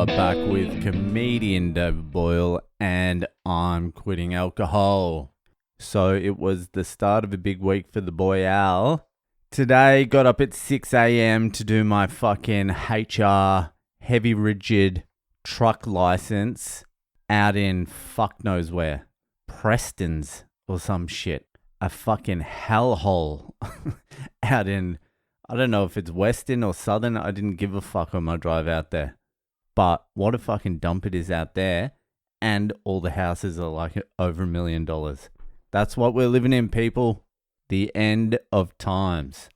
are back with comedian David Boyle, and I'm quitting alcohol. So it was the start of a big week for the boy Al. Today, got up at 6 a.m. to do my fucking HR heavy rigid truck license out in fuck knows where. Preston's or some shit. A fucking hellhole out in, I don't know if it's Western or Southern. I didn't give a fuck on my drive out there. But what a fucking dump it is out there. And all the houses are like over $1 million. That's what we're living in, people. The end of times.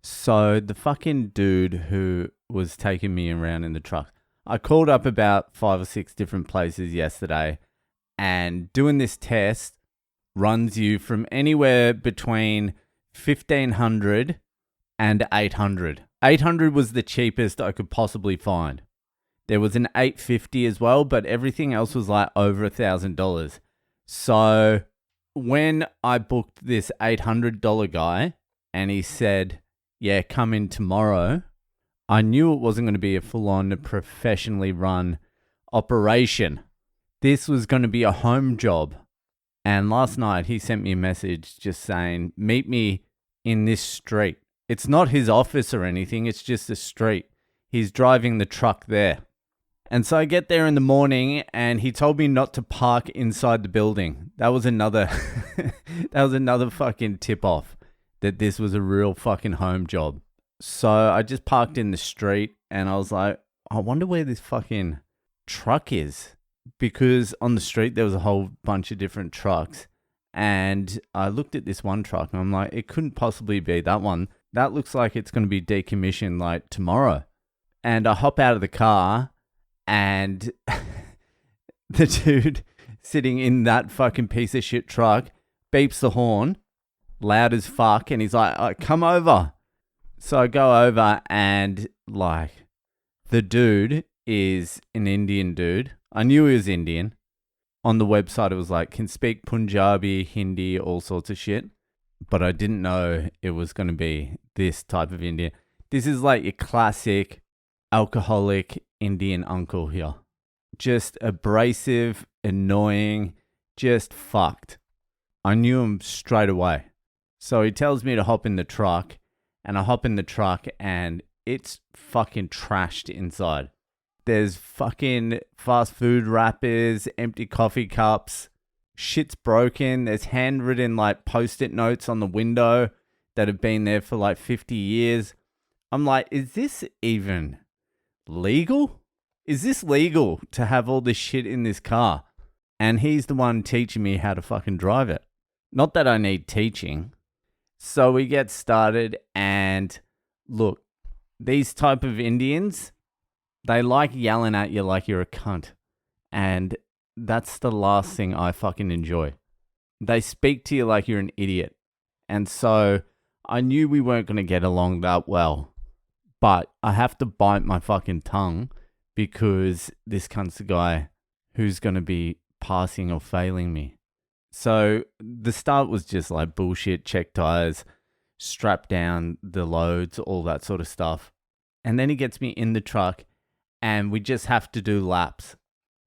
So the fucking dude who was taking me around in the truck, I called up about 5 or 6 different places yesterday, and doing this test runs you from anywhere between $1,500 and $800. $800 was the cheapest I could possibly find. There was an $850 as well, but everything else was like over $1,000. So when I booked this $800 guy and he said, yeah, come in tomorrow, I knew it wasn't going to be a full-on professionally run operation. This was going to be a home job. And last night he sent me a message just saying, meet me in this street. It's not his office or anything. It's just a street. He's driving the truck there. And so I get there in the morning and he told me not to park inside the building. That was another fucking tip off that this was a real fucking home job. So I just parked in the street and I was like, I wonder where this fucking truck is. Because on the street there was a whole bunch of different trucks. And I looked at this one truck and I'm like, it couldn't possibly be that one. That looks like it's going to be decommissioned like tomorrow. And I hop out of the car and the dude sitting in that fucking piece of shit truck beeps the horn loud as fuck. And he's like, come over. So I go over and like the dude is an Indian dude. I knew he was Indian. On the website, it was like, can speak Punjabi, Hindi, all sorts of shit. But I didn't know it was going to be this type of Indian. This is like your classic alcoholic Indian uncle here. Just abrasive, annoying, just fucked. I knew him straight away. So he tells me to hop in the truck. And I hop in the truck and it's fucking trashed inside. There's fucking fast food wrappers, empty coffee cups. Shit's broken. There's handwritten like post-it notes on the window that have been there for like 50 years. I'm like, is this even legal? Is this legal to have all this shit in this car? And he's the one teaching me how to fucking drive it. Not that I need teaching. So we get started and look, these type of Indians, they like yelling at you like you're a cunt. And that's the last thing I fucking enjoy. They speak to you like you're an idiot. And so I knew we weren't going to get along that well. But I have to bite my fucking tongue because this cunt's the guy who's going to be passing or failing me. So the start was just like bullshit, check tires, strap down the loads, all that sort of stuff. And then he gets me in the truck and we just have to do laps.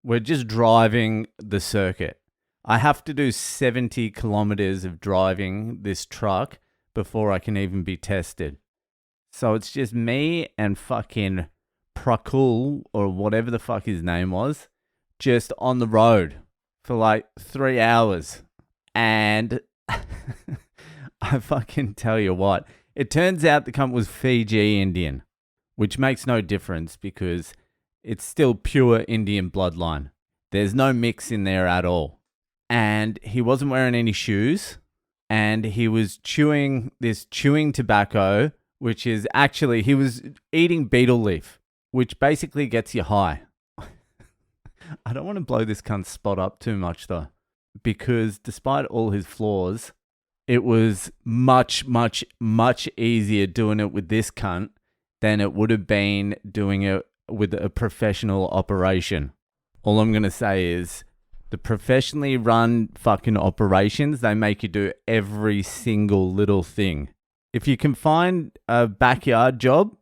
We're just driving the circuit. I have to do 70 kilometers of driving this truck before I can even be tested. So it's just me and fucking Prakul, or whatever the fuck his name was, just on the road for like 3 hours. And I fucking tell you what, it turns out the cunt was Fiji Indian, which makes no difference because it's still pure Indian bloodline. There's no mix in there at all. And he wasn't wearing any shoes. And he was chewing tobacco, which is actually, he was eating betel leaf, which basically gets you high. I don't want to blow this cunt's spot up too much though, because despite all his flaws, it was much, much, much easier doing it with this cunt than it would have been doing it with a professional operation. All I'm going to say is the professionally run fucking operations, they make you do every single little thing. If you can find a backyard job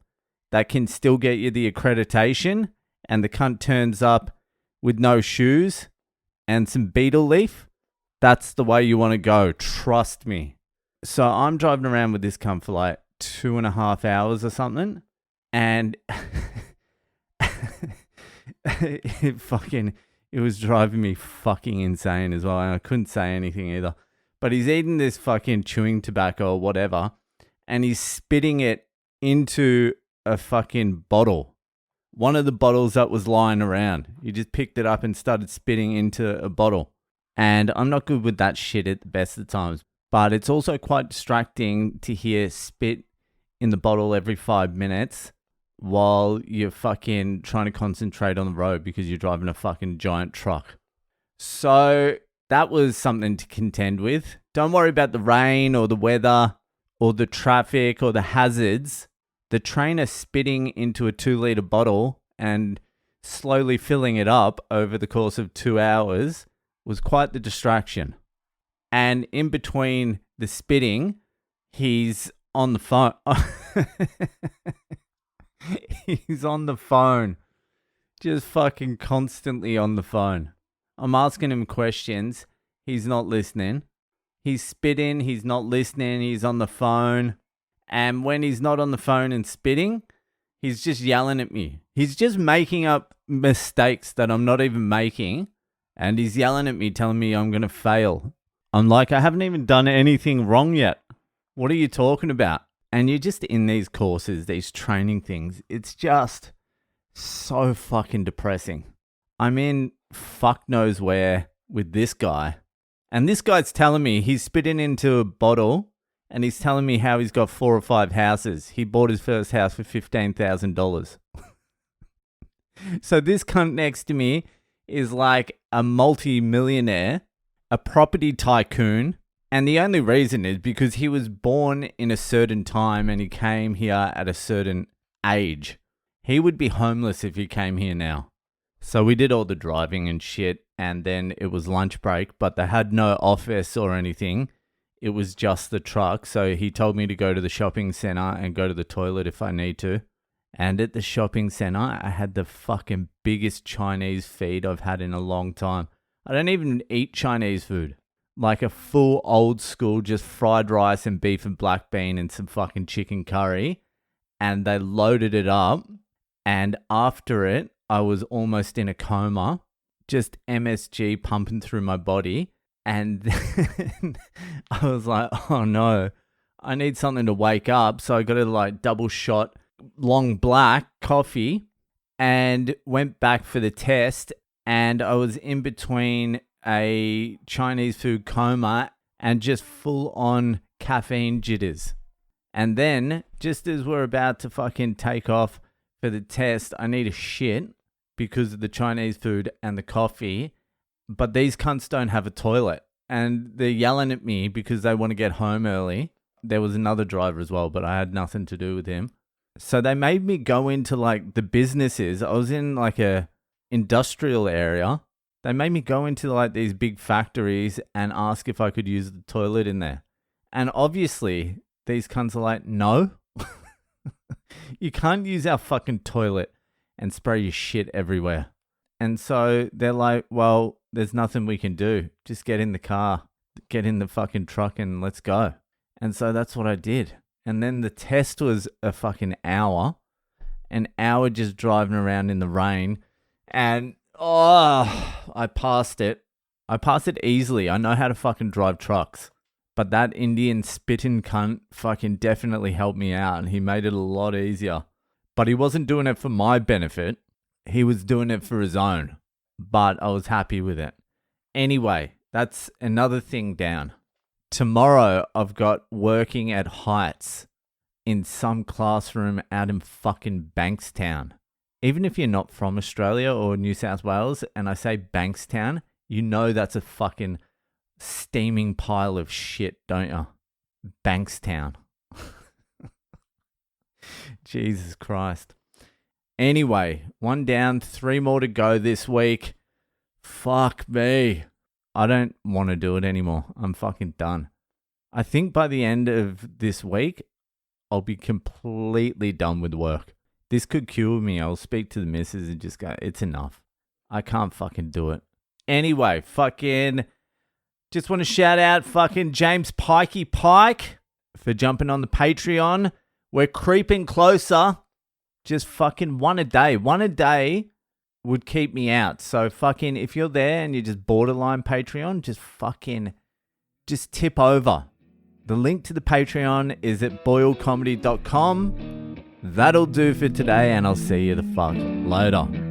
that can still get you the accreditation and the cunt turns up with no shoes and some beetle leaf, that's the way you want to go. Trust me. So I'm driving around with this cunt for like 2.5 hours or something. And it was driving me fucking insane as well. And I couldn't say anything either. But he's eating this fucking chewing tobacco or whatever. And he's spitting it into a fucking bottle. One of the bottles that was lying around. He just picked it up and started spitting into a bottle. And I'm not good with that shit at the best of times. But it's also quite distracting to hear spit in the bottle every 5 minutes while you're fucking trying to concentrate on the road because you're driving a fucking giant truck. So that was something to contend with. Don't worry about the rain or the weather or the traffic or the hazards. The trainer spitting into a 2-liter bottle and slowly filling it up over the course of 2 hours was quite the distraction. And in between the spitting, he's on the phone. He's on the phone. Just fucking constantly on the phone. I'm asking him questions. He's not listening. He's spitting. He's not listening. He's on the phone. And when he's not on the phone and spitting, he's just yelling at me. He's just making up mistakes that I'm not even making. And he's yelling at me, telling me I'm going to fail. I'm like, I haven't even done anything wrong yet. What are you talking about? And you're just in these courses, these training things. It's just so fucking depressing. I'm in fuck knows where with this guy. And this guy's telling me he's spitting into a bottle and he's telling me how he's got 4 or 5 houses. He bought his first house for $15,000. So this cunt next to me is like a multi-millionaire, a property tycoon. And the only reason is because he was born in a certain time and he came here at a certain age. He would be homeless if he came here now. So we did all the driving and shit, and then it was lunch break, but they had no office or anything. It was just the truck. So he told me to go to the shopping center and go to the toilet if I need to. And at the shopping center, I had the fucking biggest Chinese feed I've had in a long time. I don't even eat Chinese food. Like a full old school, just fried rice and beef and black bean and some fucking chicken curry. And they loaded it up. And after it, I was almost in a coma. Just MSG pumping through my body. And then I was like, oh no, I need something to wake up. So I got a like double shot long black coffee and went back for the test. And I was in between a Chinese food coma and just full on caffeine jitters. And then just as we're about to fucking take off for the test, I need a shit because of the Chinese food and the coffee. But these cunts don't have a toilet and they're yelling at me because they want to get home early. There was another driver as well, but I had nothing to do with him. So they made me go into like the businesses. I was in like a industrial area. They made me go into like these big factories and ask if I could use the toilet in there. And obviously these cunts are like, no, you can't use our fucking toilet and spray your shit everywhere. And so they're like, well, there's nothing we can do. Just get in the car, get in the fucking truck and let's go. And so that's what I did. And then the test was a fucking hour, an hour just driving around in the rain. And I passed it. I passed it easily. I know how to fucking drive trucks. But that Indian spitting cunt fucking definitely helped me out and he made it a lot easier. But he wasn't doing it for my benefit. He was doing it for his own. But I was happy with it. Anyway, that's another thing down. Tomorrow I've got working at Heights in some classroom out in fucking Bankstown. Even if you're not from Australia or New South Wales and I say Bankstown, you know that's a fucking steaming pile of shit, don't you? Bankstown. Jesus Christ. Anyway, 1 down, 3 more to go this week. Fuck me. I don't want to do it anymore. I'm fucking done. I think by the end of this week, I'll be completely done with work. This could cure me. I'll speak to the missus and just go, it's enough. I can't fucking do it. Anyway, fucking just want to shout out fucking James Pikey Pike for jumping on the Patreon. We're creeping closer. Just fucking one a day. One a day would keep me out. So fucking if you're there and you're just borderline Patreon, just tip over. The link to the Patreon is at boylecomedy.com. That'll do for today, and I'll see you the fuck later.